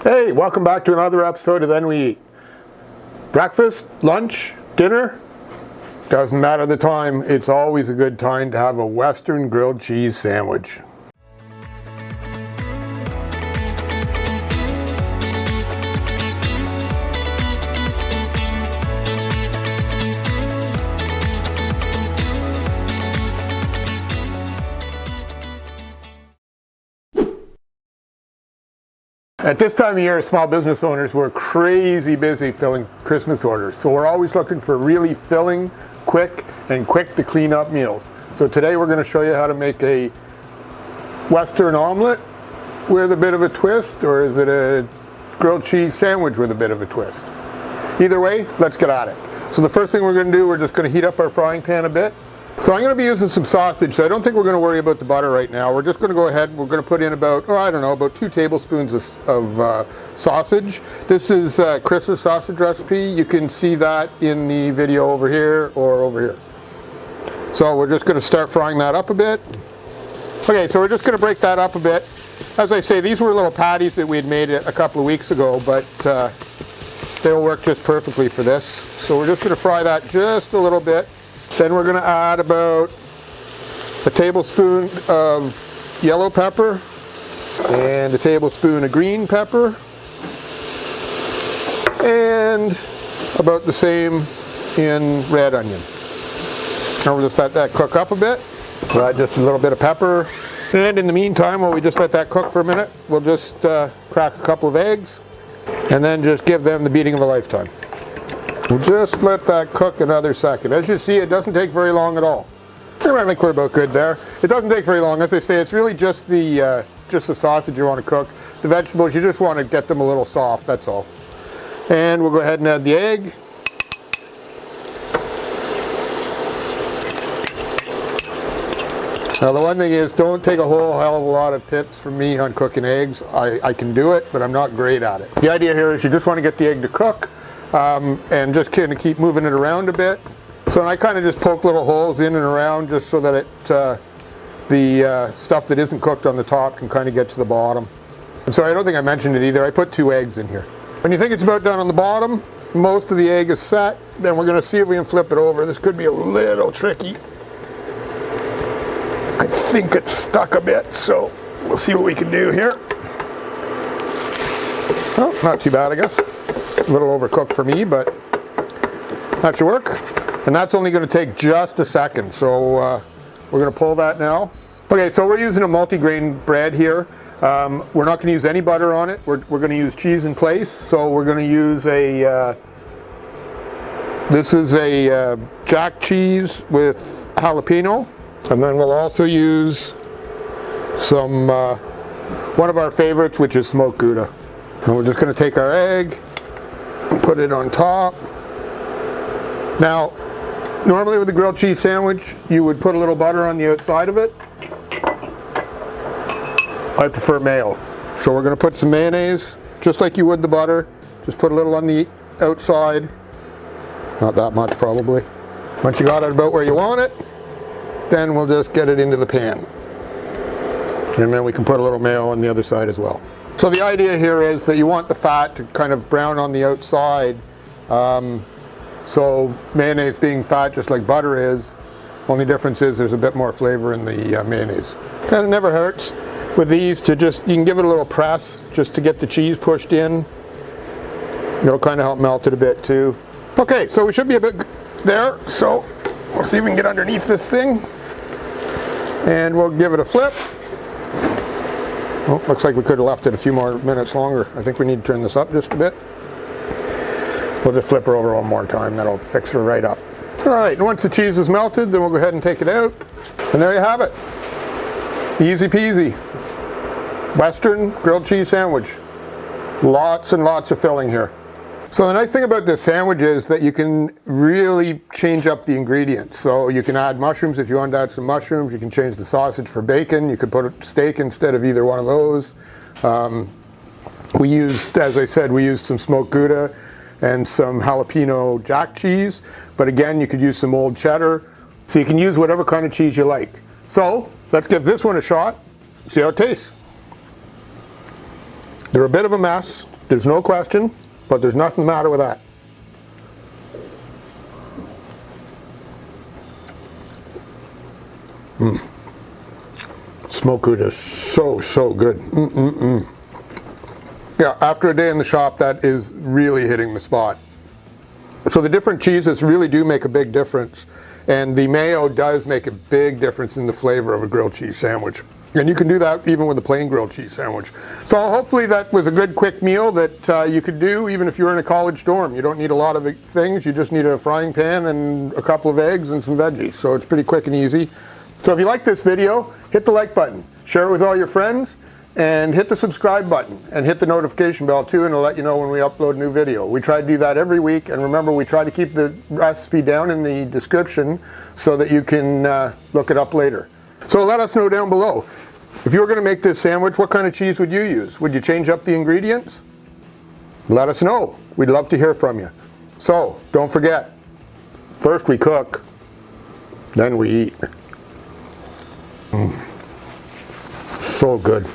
Hey, welcome back to another episode of Then We Eat. Breakfast, lunch, dinner, doesn't matter the time, it's always a good time to have a Western grilled cheese sandwich. At this time of year, small business owners, we're crazy busy filling Christmas orders. So we're always looking for really filling, quick to clean up meals. So today we're going to show you how to make a Western omelet with a bit of a twist, or is it a grilled cheese sandwich with a bit of a twist? Either way, let's get at it. So the first thing we're going to do, we're just going to heat up our frying pan a bit. So I'm going to be using some sausage, so I don't think we're going to worry about the butter right now. We're just going to go ahead, we're going to put in about 2 tablespoons of sausage. This is Chris's sausage recipe. You can see that in the video over here or over here. So we're just going to start frying that up a bit. Okay, so we're just going to break that up a bit. As I say, these were little patties that we had made a couple of weeks ago, but they'll work just perfectly for this. So we're just going to fry that just a little bit. Then we're going to add about a tablespoon of yellow pepper and a tablespoon of green pepper and about the same in red onion. Now we'll just let that cook up a bit. We'll add just a little bit of pepper. And in the meantime, while we just let that cook for a minute, we'll just crack a couple of eggs and then just give them the beating of a lifetime. We'll just let that cook another second. As you see, it doesn't take very long at all. I think we're about good there. It doesn't take very long. As I say, it's really just the sausage you want to cook. The vegetables, you just want to get them a little soft, that's all. And we'll go ahead and add the egg. Now the one thing is, don't take a whole hell of a lot of tips from me on cooking eggs. I can do it, but I'm not great at it. The idea here is you just want to get the egg to cook. And just kind of keep moving it around a bit. So I kind of just poke little holes in and around just so that the stuff that isn't cooked on the top can kind of get to the bottom. I'm sorry, I don't think I mentioned it either. I put 2 eggs in here. When you think it's about done on the bottom, most of the egg is set. Then we're going to see if we can flip it over. This could be a little tricky. I think it's stuck a bit, so we'll see what we can do here. Oh, not too bad, I guess. A little overcooked for me, but that should work. And that's only going to take just a second. So we're going to pull that now. Okay, so we're using a multi-grain bread here. We're not going to use any butter on it. We're going to use cheese in place. So we're going to use this is a Jack cheese with jalapeno. And then we'll also use some, one of our favorites, which is smoked Gouda. And we're just going to take our egg, put it on top. Now, normally with a grilled cheese sandwich, you would put a little butter on the outside of it. I prefer mayo. So we're going to put some mayonnaise, just like you would the butter. Just put a little on the outside. Not that much, probably. Once you got it about where you want it, then we'll just get it into the pan. And then we can put a little mayo on the other side as well. So the idea here is that you want the fat to kind of brown on the outside. So mayonnaise being fat just like butter is, only difference is there's a bit more flavor in the mayonnaise. And it never hurts with these to just, you can give it a little press just to get the cheese pushed in. It'll kind of help melt it a bit too. Okay, so we should be a bit there. So we'll see if we can get underneath this thing. And we'll give it a flip. Oh, looks like we could have left it a few more minutes longer. I think we need to turn this up just a bit. We'll just flip her over one more time. That'll fix her right up. All right, and once the cheese is melted, then we'll go ahead and take it out. And there you have it. Easy peasy. Western grilled cheese sandwich. Lots and lots of filling here. So the nice thing about this sandwich is that you can really change up the ingredients. So you can add mushrooms if you want to add some mushrooms. You can change the sausage for bacon. You could put a steak instead of either one of those. We used, as I said, we used some smoked Gouda and some jalapeno Jack cheese. But again, you could use some old cheddar. So you can use whatever kind of cheese you like. So let's give this one a shot, see how it tastes. They're a bit of a mess. There's no question, but there's nothing the matter with that. Smoked Gouda is so good. Yeah, after a day in the shop, that is really hitting the spot. So the different cheeses really do make a big difference, and the mayo does make a big difference in the flavor of a grilled cheese sandwich. And you can do that even with a plain grilled cheese sandwich. So hopefully that was a good quick meal that you could do even if you're in a college dorm. You don't need a lot of things, you just need a frying pan and a couple of eggs and some veggies. So it's pretty quick and easy. So if you like this video, hit the like button, share it with all your friends, and hit the subscribe button and hit the notification bell too, and it'll let you know when we upload a new video. We try to do that every week, and remember, we try to keep the recipe down in the description so that you can look it up later. So let us know down below, if you were going to make this sandwich, what kind of cheese would you use? Would you change up the ingredients? Let us know. We'd love to hear from you. So don't forget, first we cook, then we eat. So good.